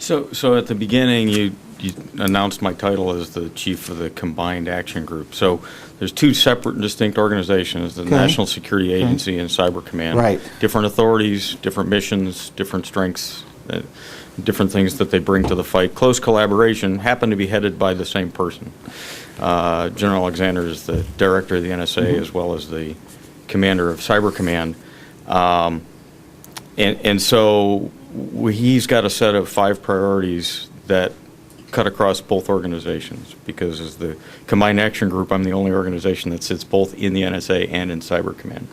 So at the beginning, you announced my title as the chief of the Combined Action Group. So there's two separate and distinct organizations, the National Security Agency and Cyber Command. Right. Different authorities, different missions, different strengths, different things that they bring to the fight. Close collaboration, happen to be headed by the same person. General Alexander is the director of the NSA as well as the commander of Cyber Command. And so he's got a set of 5 priorities that cut across both organizations, because as the Combined Action Group, I'm the only organization that sits both in the NSA and in Cyber Command.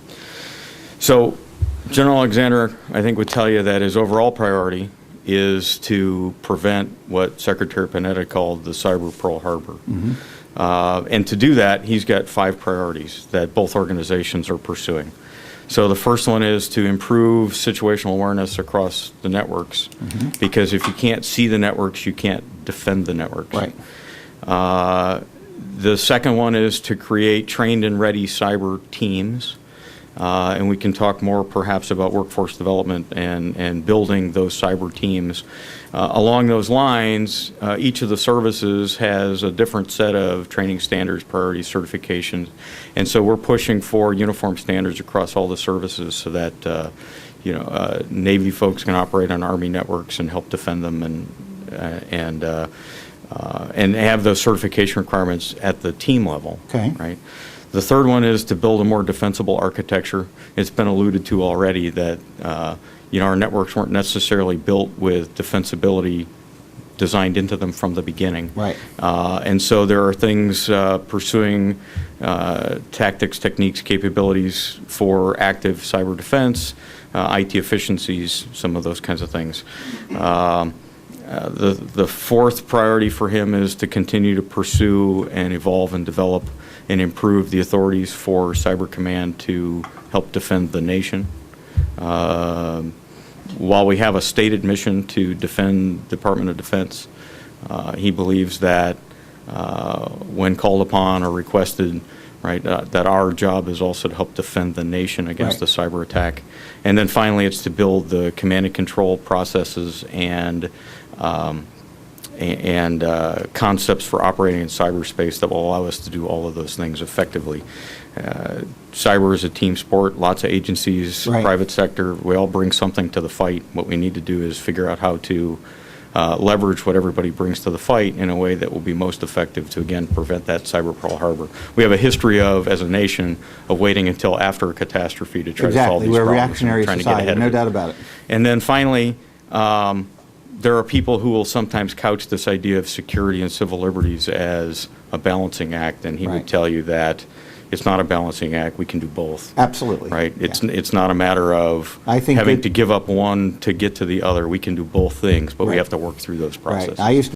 So General Alexander, I think, would tell you that his overall priority is to prevent what Secretary Panetta called the cyber Pearl Harbor. And to do that, he's got 5 priorities that both organizations are pursuing. So the first one is to improve situational awareness across the networks, because if you can't see the networks, you can't defend the networks. Right. The second one is to create trained and ready cyber teams. And we can talk more perhaps about workforce development and building those cyber teams. Along those lines, each of the services has a different set of training standards, priorities, certifications, and so we're pushing for uniform standards across all the services so that Navy folks can operate on Army networks and help defend them, and have those certification requirements at the team level. Okay. Right. The third one is to build a more defensible architecture. It's been alluded to already that our networks weren't necessarily built with defensibility designed into them from the beginning. Right. And so there are things pursuing tactics, techniques, capabilities for active cyber defense, IT efficiencies, some of those kinds of things. The fourth priority for him is to continue to pursue and evolve and develop and improve the authorities for Cyber Command to help defend the nation. While we have a stated mission to defend Department of Defense, he believes that when called upon or requested, right, that our job is also to help defend the nation against the cyber attack. And then finally, it's to build the command and control processes and concepts for operating in cyberspace that will allow us to do all of those things effectively. Cyber is a team sport. Lots of agencies, private sector, we all bring something to the fight. What we need to do is figure out how to leverage what everybody brings to the fight in a way that will be most effective to, again, prevent that cyber Pearl Harbor. We have a history of, as a nation, of waiting until after a catastrophe to try to solve these problems. We're a problems. Reactionary society, no doubt about it. And then finally, there are people who will sometimes couch this idea of security and civil liberties as a balancing act, and he would tell you that it's not a balancing act. We can do both. Absolutely. Right? It's not a matter of having to give up one to get to the other. We can do both things, but we have to work through those processes. I used to